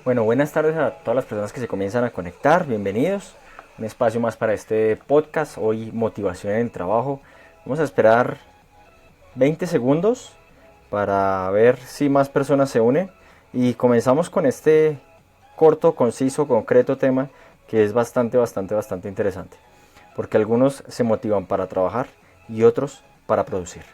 Bueno, buenas tardes a todas las personas que se comienzan a conectar, bienvenidos. Un espacio más para este podcast, hoy motivación en el trabajo. Vamos a esperar 20 segundos para ver si más personas se unen y comenzamos con este corto, conciso, concreto tema que es bastante interesante. Porque algunos se motivan para trabajar y otros para producir.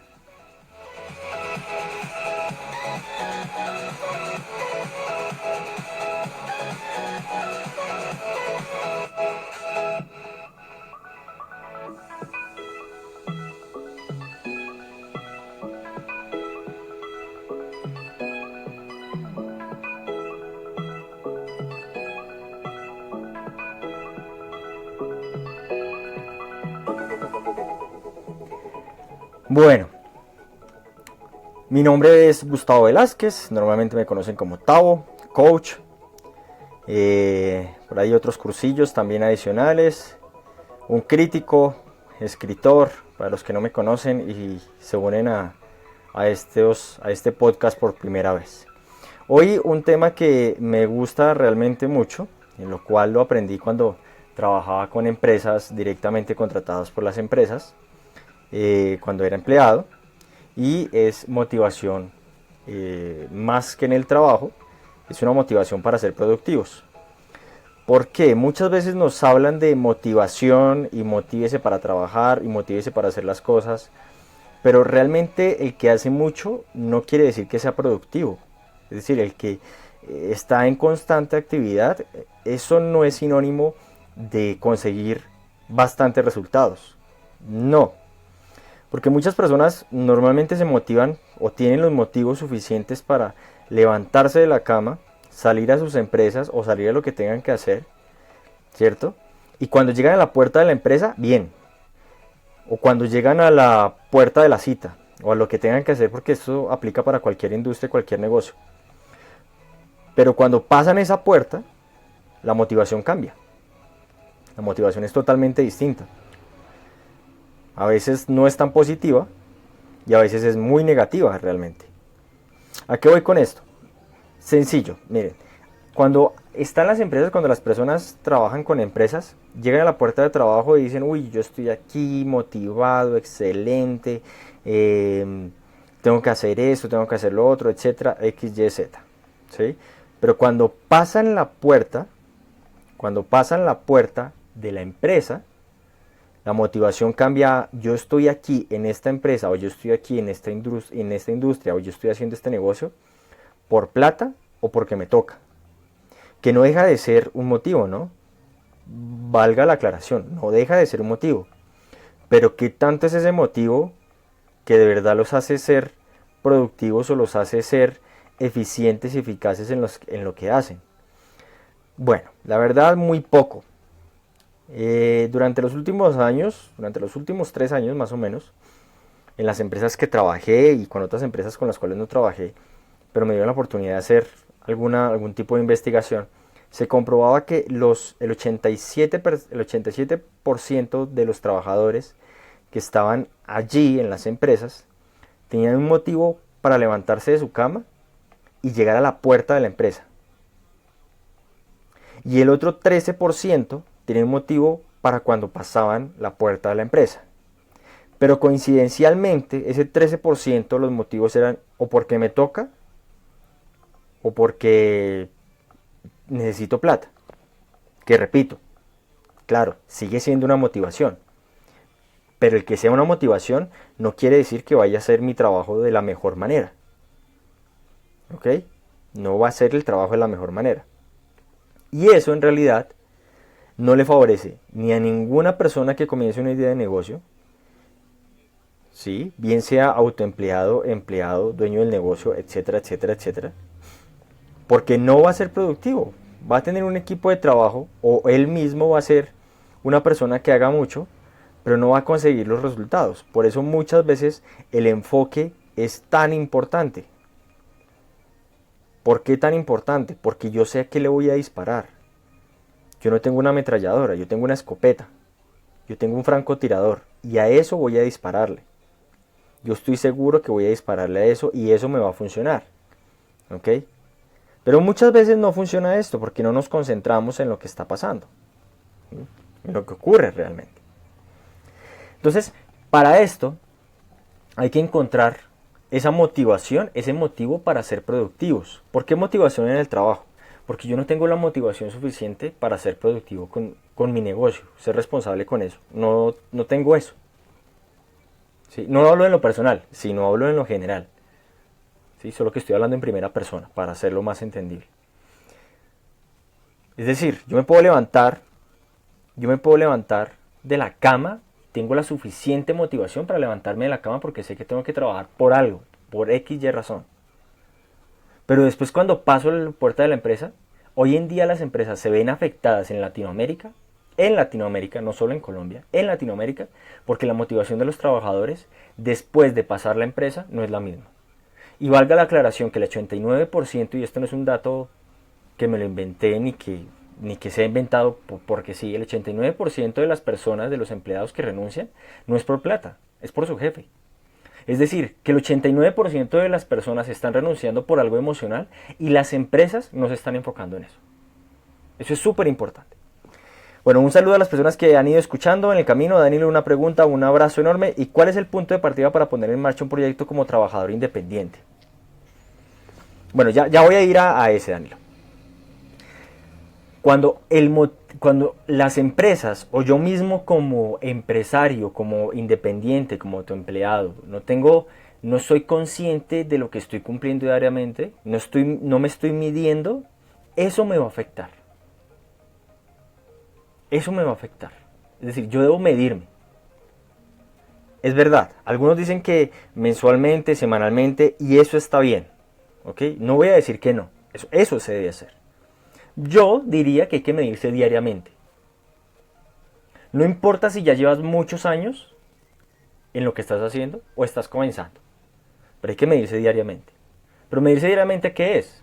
Bueno, mi nombre es Gustavo Velázquez, normalmente me conocen como Tavo, coach. Por ahí otros cursillos también adicionales. Un crítico, escritor, para los que no me conocen y se unen a este podcast por primera vez. Hoy un tema que me gusta realmente mucho, en lo cual lo aprendí cuando trabajaba con empresas directamente contratadas por las empresas, cuando era empleado, y es motivación más que en el trabajo, es una motivación para ser productivos. Porque muchas veces nos hablan de motivación y motívese para trabajar y motívese para hacer las cosas, pero realmente el que hace mucho no quiere decir que sea productivo. Es decir, el que está en constante actividad, eso no es sinónimo de conseguir bastantes resultados. No, porque muchas personas normalmente se motivan o tienen los motivos suficientes para levantarse de la cama, salir a sus empresas o salir a lo que tengan que hacer, ¿cierto? Y cuando llegan a la puerta de la empresa, bien. O cuando llegan a la puerta de la cita, o a lo que tengan que hacer, porque esto aplica para cualquier industria, cualquier negocio. Pero cuando pasan esa puerta, la motivación cambia. La motivación es totalmente distinta. A veces no es tan positiva y a veces es muy negativa realmente. ¿A qué voy con esto? Sencillo, miren, cuando están las empresas, cuando las personas trabajan con empresas, llegan a la puerta de trabajo y dicen, uy, yo estoy aquí motivado, excelente, tengo que hacer esto, tengo que hacer lo otro, etcétera, X, Y, Z. ¿Sí? Pero cuando pasan la puerta de la empresa, la motivación cambia a, yo estoy aquí en esta empresa, o yo estoy aquí en esta industria, o yo estoy haciendo este negocio, por plata o porque me toca. Que no deja de ser un motivo, ¿no? Valga la aclaración, no deja de ser un motivo. Pero ¿qué tanto es ese motivo que de verdad los hace ser productivos o los hace ser eficientes y eficaces en lo que hacen? Bueno, la verdad muy poco. Durante los últimos años, durante los últimos 3 años más o menos, en las empresas que trabajé y con otras empresas con las cuales no trabajé, pero me dio la oportunidad de hacer algún tipo de investigación, se comprobaba que el 87% de los trabajadores que estaban allí en las empresas tenían un motivo para levantarse de su cama y llegar a la puerta de la empresa. Y el otro 13% tenía un motivo para cuando pasaban la puerta de la empresa. Pero coincidencialmente, ese 13% los motivos eran o porque me toca o porque necesito plata. Que repito, claro, sigue siendo una motivación. Pero el que sea una motivación no quiere decir que vaya a ser mi trabajo de la mejor manera. ¿Ok? No va a ser el trabajo de la mejor manera. Y eso en realidad no le favorece ni a ninguna persona que comience una idea de negocio, ¿sí? Bien sea autoempleado, empleado, dueño del negocio, etcétera, etcétera, etcétera. Porque no va a ser productivo. Va a tener un equipo de trabajo o él mismo va a ser una persona que haga mucho, pero no va a conseguir los resultados. Por eso muchas veces el enfoque es tan importante. ¿Por qué tan importante? Porque yo sé a qué le voy a disparar. Yo no tengo una ametralladora, yo tengo una escopeta. Yo tengo un francotirador y a eso voy a dispararle. Yo estoy seguro que voy a dispararle a eso y eso me va a funcionar. ¿Ok? Pero muchas veces no funciona esto porque no nos concentramos en lo que está pasando, ¿sí? En lo que ocurre realmente. Entonces, para esto hay que encontrar esa motivación, ese motivo para ser productivos. ¿Por qué motivación en el trabajo? Porque yo no tengo la motivación suficiente para ser productivo con mi negocio, ser responsable con eso. No tengo eso. ¿Sí? No hablo en lo personal, sino hablo en lo general. ¿Sí? Solo que estoy hablando en primera persona, para hacerlo más entendible. Es decir, yo me puedo levantar de la cama, tengo la suficiente motivación para levantarme de la cama porque sé que tengo que trabajar por algo, por X, Y razón. Pero después cuando paso la puerta de la empresa, hoy en día las empresas se ven afectadas en Latinoamérica, no solo en Colombia, en Latinoamérica, porque la motivación de los trabajadores después de pasar la empresa no es la misma. Y valga la aclaración que el 89%, y esto no es un dato que me lo inventé ni que se ha inventado porque sí, el 89% de las personas, de los empleados que renuncian, no es por plata, es por su jefe. Es decir, que el 89% de las personas están renunciando por algo emocional y las empresas no se están enfocando en eso. Eso es súper importante. Bueno, un saludo a las personas que han ido escuchando en el camino. Danilo, una pregunta, un abrazo enorme. ¿Y cuál es el punto de partida para poner en marcha un proyecto como trabajador independiente? Bueno, ya voy a ir a ese, Danilo. Cuando las empresas o yo mismo como empresario, como independiente, como autoempleado, no soy consciente de lo que estoy cumpliendo diariamente, no me estoy midiendo, eso me va a afectar. Eso me va a afectar. Es decir, yo debo medirme. Es verdad, algunos dicen que mensualmente, semanalmente, y eso está bien. ¿Ok? No voy a decir que no, eso se debe hacer. Yo diría que hay que medirse diariamente. No importa si ya llevas muchos años en lo que estás haciendo o estás comenzando, pero hay que medirse diariamente. Pero medirse diariamente, ¿qué es?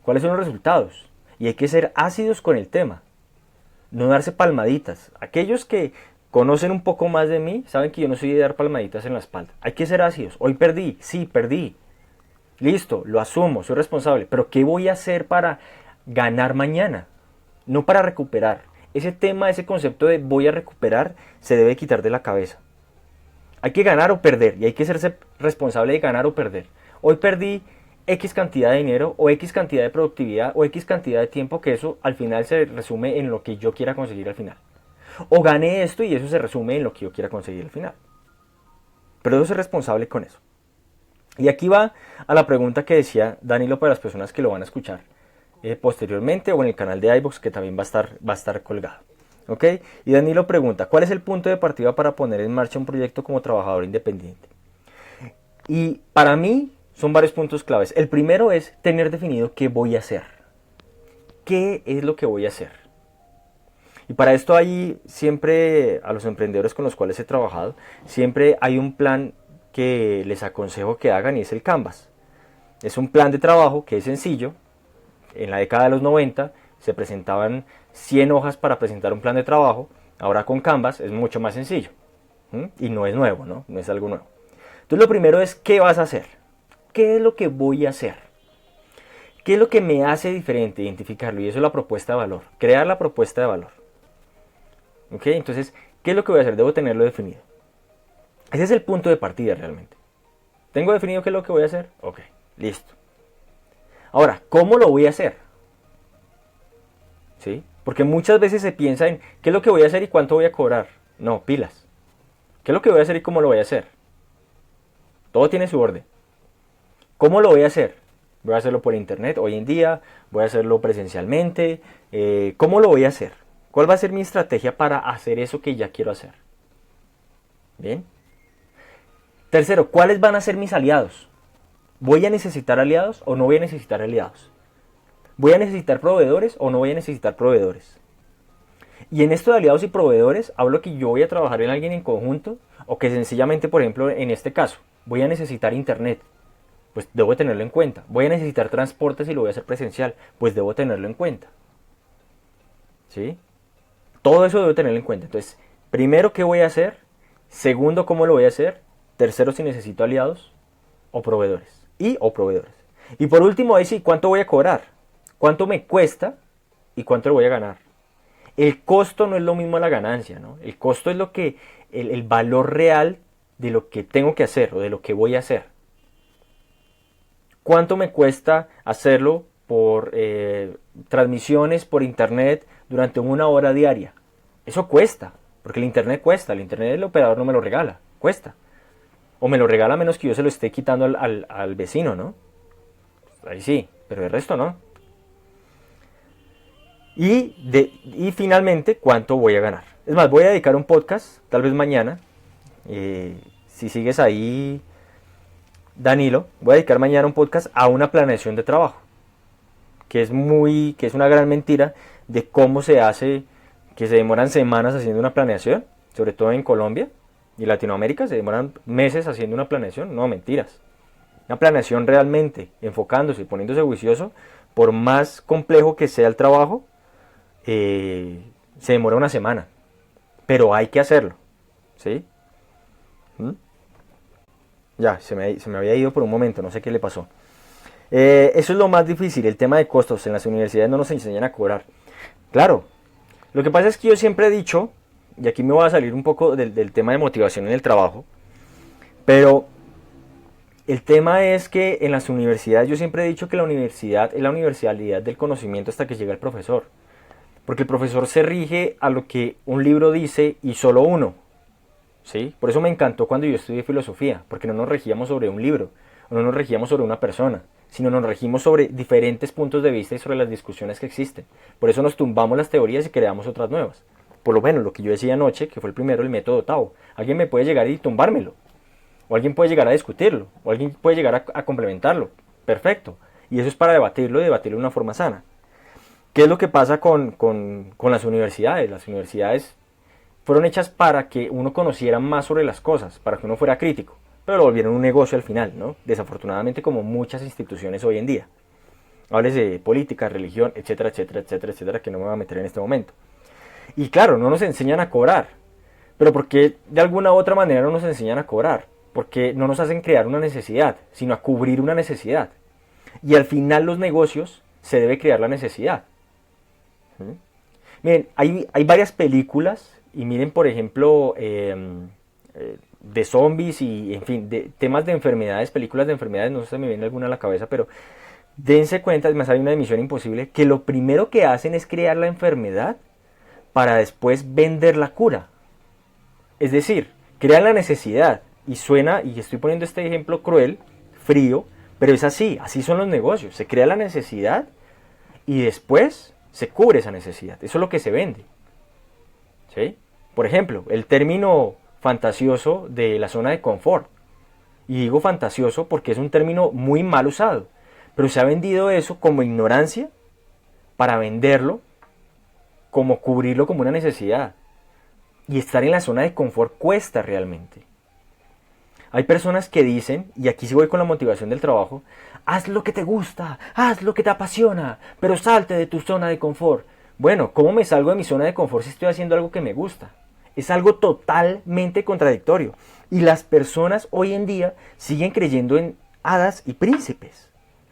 ¿Cuáles son los resultados? Y hay que ser ácidos con el tema, no darse palmaditas. Aquellos que conocen un poco más de mí saben que yo no soy de dar palmaditas en la espalda. Hay que ser ácidos. Hoy perdí, sí, perdí. Listo, lo asumo, soy responsable. Pero ¿qué voy a hacer para ganar mañana? No para recuperar. Ese tema, ese concepto de voy a recuperar, se debe quitar de la cabeza. Hay que ganar o perder, y hay que serse responsable de ganar o perder. Hoy perdí X cantidad de dinero, o X cantidad de productividad, o X cantidad de tiempo, que eso al final se resume en lo que yo quiera conseguir al final. O gané esto y eso se resume en lo que yo quiera conseguir al final. Pero debo ser responsable con eso. Y aquí va a la pregunta que decía Danilo para las personas que lo van a escuchar posteriormente o en el canal de iVoox, que también va a estar colgado. ¿Ok? Y Danilo pregunta, ¿cuál es el punto de partida para poner en marcha un proyecto como trabajador independiente? Y para mí son varios puntos claves. El primero es tener definido qué voy a hacer. ¿Qué es lo que voy a hacer? Y para esto hay siempre, a los emprendedores con los cuales he trabajado, siempre hay un plan que les aconsejo que hagan, y es el Canvas. Es un plan de trabajo que es sencillo. En la década de los 90 se presentaban 100 hojas para presentar un plan de trabajo. Ahora con Canvas es mucho más sencillo. Y no es nuevo, ¿no? No es algo nuevo. Entonces lo primero es, ¿qué vas a hacer? ¿Qué es lo que voy a hacer? ¿Qué es lo que me hace diferente? Identificarlo. Y eso es la propuesta de valor. Crear la propuesta de valor. ¿Ok? Entonces, ¿qué es lo que voy a hacer? Debo tenerlo definido. Ese es el punto de partida realmente. ¿Tengo definido qué es lo que voy a hacer? Ok, listo. Ahora, ¿cómo lo voy a hacer? ¿Sí? Porque muchas veces se piensa en qué es lo que voy a hacer y cuánto voy a cobrar. No, pilas. ¿Qué es lo que voy a hacer y cómo lo voy a hacer? Todo tiene su orden. ¿Cómo lo voy a hacer? Voy a hacerlo por internet hoy en día, voy a hacerlo presencialmente. ¿Cómo lo voy a hacer? ¿Cuál va a ser mi estrategia para hacer eso que ya quiero hacer? Bien. Tercero, ¿cuáles van a ser mis aliados? ¿Voy a necesitar aliados o no voy a necesitar aliados? ¿Voy a necesitar proveedores o no voy a necesitar proveedores? Y en esto de aliados y proveedores, hablo que yo voy a trabajar en alguien en conjunto, o que sencillamente, por ejemplo, en este caso, voy a necesitar internet. Pues debo tenerlo en cuenta. Voy a necesitar transporte si lo voy a hacer presencial. Pues debo tenerlo en cuenta. ¿Sí? Todo eso debo tenerlo en cuenta. Entonces, primero, ¿qué voy a hacer? Segundo, ¿cómo lo voy a hacer? Tercero, si necesito aliados o proveedores. Y por último, ahí sí, ¿cuánto voy a cobrar? ¿Cuánto me cuesta y cuánto le voy a ganar? El costo no es lo mismo a la ganancia, ¿no? El costo es el valor real de lo que tengo que hacer o de lo que voy a hacer. ¿Cuánto me cuesta hacerlo por transmisiones por internet durante 1 hora diaria? Eso cuesta, porque el internet cuesta. El internet el operador no me lo regala, cuesta. O me lo regala a menos que yo se lo esté quitando al vecino, ¿no? Ahí sí, pero el resto no. Y finalmente, ¿cuánto voy a ganar? Es más, voy a dedicar un podcast, tal vez mañana. Si sigues ahí, Danilo, voy a dedicar mañana un podcast a una planeación de trabajo. Que es una gran mentira de cómo se hace, que se demoran semanas haciendo una planeación, sobre todo en Colombia y Latinoamérica, se demoran meses haciendo una planeación. No, mentiras. Una planeación realmente enfocándose y poniéndose juicioso, por más complejo que sea el trabajo, se demora una semana. Pero hay que hacerlo, ¿sí? Ya, se me había ido por un momento, no sé qué le pasó. Eso es lo más difícil, el tema de costos. En las universidades no nos enseñan a cobrar. Claro, lo que pasa es que yo siempre he dicho, y aquí me voy a salir un poco del tema de motivación en el trabajo, pero el tema es que en las universidades yo siempre he dicho que la universidad es la universalidad del conocimiento hasta que llega el profesor. Porque el profesor se rige a lo que un libro dice y solo uno. ¿Sí? Por eso me encantó cuando yo estudié filosofía, porque no nos regíamos sobre un libro, o no nos regíamos sobre una persona, sino nos regimos sobre diferentes puntos de vista y sobre las discusiones que existen. Por eso nos tumbamos las teorías y creamos otras nuevas. Por lo menos lo que yo decía anoche, que fue el primero, el método Tao. Alguien me puede llegar y tumbármelo, o alguien puede llegar a discutirlo, o alguien puede llegar a complementarlo. Perfecto. Y eso es para debatirlo y debatirlo de una forma sana. ¿Qué es lo que pasa con las universidades? Las universidades fueron hechas para que uno conociera más sobre las cosas, para que uno fuera crítico, pero lo volvieron un negocio al final, ¿no? Desafortunadamente, como muchas instituciones hoy en día. Hables de política, religión, etcétera, etcétera, etcétera, etcétera, que no me voy a meter en este momento. Y claro, no nos enseñan a cobrar, pero porque de alguna u otra manera no nos enseñan a cobrar, porque no nos hacen crear una necesidad, sino a cubrir una necesidad. Y al final los negocios se debe crear la necesidad. Miren, hay varias películas, y miren, por ejemplo, de zombies y, en fin, de temas de enfermedades, películas de enfermedades, no sé si me viene alguna a la cabeza, pero dense cuenta, además hay una de Misión Imposible, que lo primero que hacen es crear la enfermedad para después vender la cura. Es decir, crean la necesidad, y suena, y estoy poniendo este ejemplo cruel, frío, pero es así son los negocios, se crea la necesidad y después se cubre esa necesidad, eso es lo que se vende. ¿Sí? Por ejemplo, el término fantasioso de la zona de confort. Y digo fantasioso porque es un término muy mal usado, pero se ha vendido eso como ignorancia para venderlo, como cubrirlo como una necesidad. Y estar en la zona de confort cuesta realmente. Hay personas que dicen, y aquí sí voy con la motivación del trabajo, haz lo que te gusta, haz lo que te apasiona, pero salte de tu zona de confort. Bueno, ¿cómo me salgo de mi zona de confort si estoy haciendo algo que me gusta? Es algo totalmente contradictorio. Y las personas hoy en día siguen creyendo en hadas y príncipes.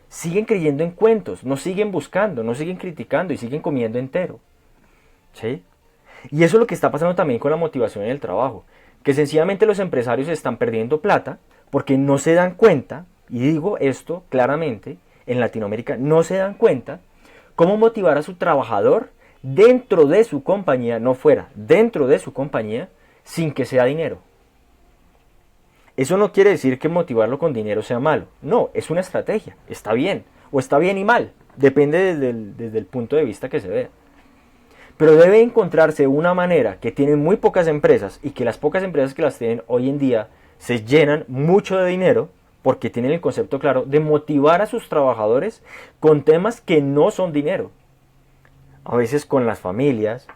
Siguen creyendo en cuentos, no siguen buscando, no siguen criticando y siguen comiendo entero. ¿Sí? Y eso es lo que está pasando también con la motivación en el trabajo. Que sencillamente los empresarios están perdiendo plata porque no se dan cuenta, y digo esto claramente, en Latinoamérica no se dan cuenta cómo motivar a su trabajador dentro de su compañía, no fuera, dentro de su compañía, sin que sea dinero. Eso no quiere decir que motivarlo con dinero sea malo. No, es una estrategia, está bien, o está bien y mal, depende desde el punto de vista que se vea. Pero debe encontrarse una manera que tienen muy pocas empresas, y que las pocas empresas que las tienen hoy en día se llenan mucho de dinero, porque tienen el concepto claro de motivar a sus trabajadores con temas que no son dinero. A veces con las familias,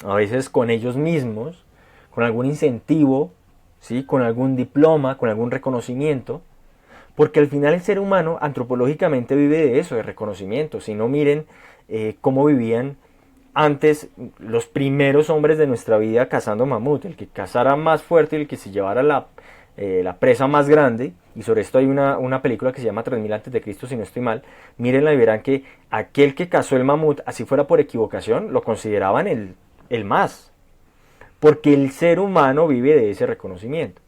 a veces con ellos mismos, con algún incentivo, ¿sí? Con algún diploma, con algún reconocimiento, porque al final el ser humano antropológicamente vive de eso, de reconocimiento. Si no, miren cómo vivían antes los primeros hombres de nuestra vida cazando mamut. El que cazara más fuerte, el que se llevara la presa más grande, y sobre esto hay una película que se llama 3000 antes de Cristo, si no estoy mal, mírenla y verán que aquel que cazó el mamut, así fuera por equivocación, lo consideraban el más, porque el ser humano vive de ese reconocimiento.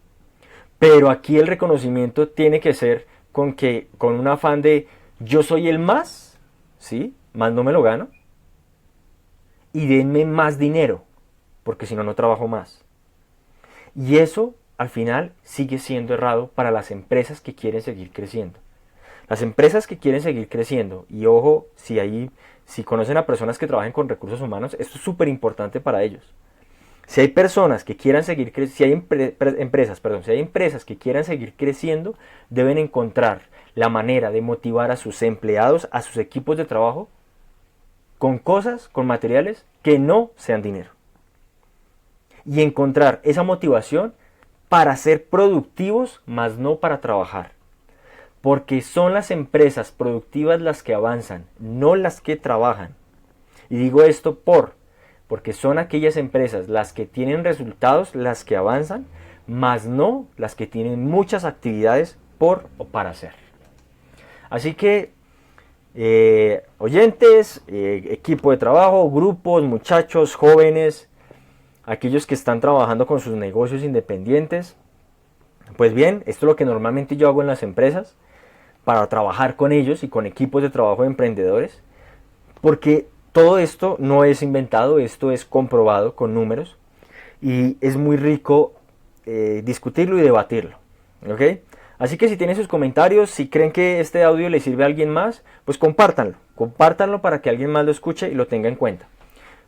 Pero aquí el reconocimiento tiene que ser con un afán de yo soy el más, ¿sí? Más no me lo gano, y denme más dinero, porque si no, no trabajo más. Y eso, al final, sigue siendo errado para las empresas que quieren seguir creciendo. Las empresas que quieren seguir creciendo, y ojo, si conocen a personas que trabajen con recursos humanos, esto es súper importante para ellos. Si hay personas que quieran seguir creciendo, si hay empresas que quieran seguir creciendo, deben encontrar la manera de motivar a sus empleados, a sus equipos de trabajo, con cosas, con materiales que no sean dinero. Y encontrar esa motivación para ser productivos, más no para trabajar. Porque son las empresas productivas las que avanzan, no las que trabajan. Y digo esto porque son aquellas empresas las que tienen resultados, las que avanzan, más no las que tienen muchas actividades por o para hacer. Así que, oyentes, equipo de trabajo, grupos, muchachos, jóvenes, aquellos que están trabajando con sus negocios independientes, pues bien, esto es lo que normalmente yo hago en las empresas para trabajar con ellos y con equipos de trabajo de emprendedores, porque todo esto no es inventado, esto es comprobado con números y es muy rico discutirlo y debatirlo, ¿ok? Así que si tienen sus comentarios, si creen que este audio le sirve a alguien más, pues compártanlo para que alguien más lo escuche y lo tenga en cuenta.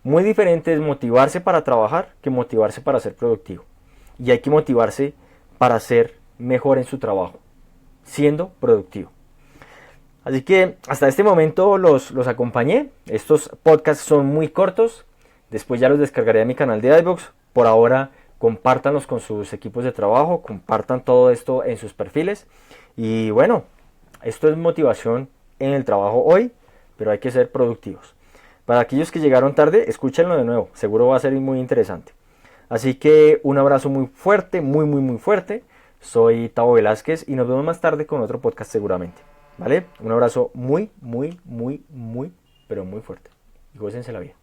Muy diferente es motivarse para trabajar que motivarse para ser productivo. Y hay que motivarse para ser mejor en su trabajo, siendo productivo. Así que hasta este momento los acompañé. Estos podcasts son muy cortos. Después ya los descargaré de mi canal de iVoox. Por ahora compártanlos con sus equipos de trabajo. Compartan todo esto en sus perfiles. Y bueno, esto es motivación en el trabajo hoy, pero hay que ser productivos. Para aquellos que llegaron tarde, escúchenlo de nuevo. Seguro va a ser muy interesante. Así que un abrazo muy fuerte, muy fuerte. Soy Tavo Velázquez y nos vemos más tarde con otro podcast seguramente. ¿Vale? Un abrazo pero muy fuerte. Y gócense la vida.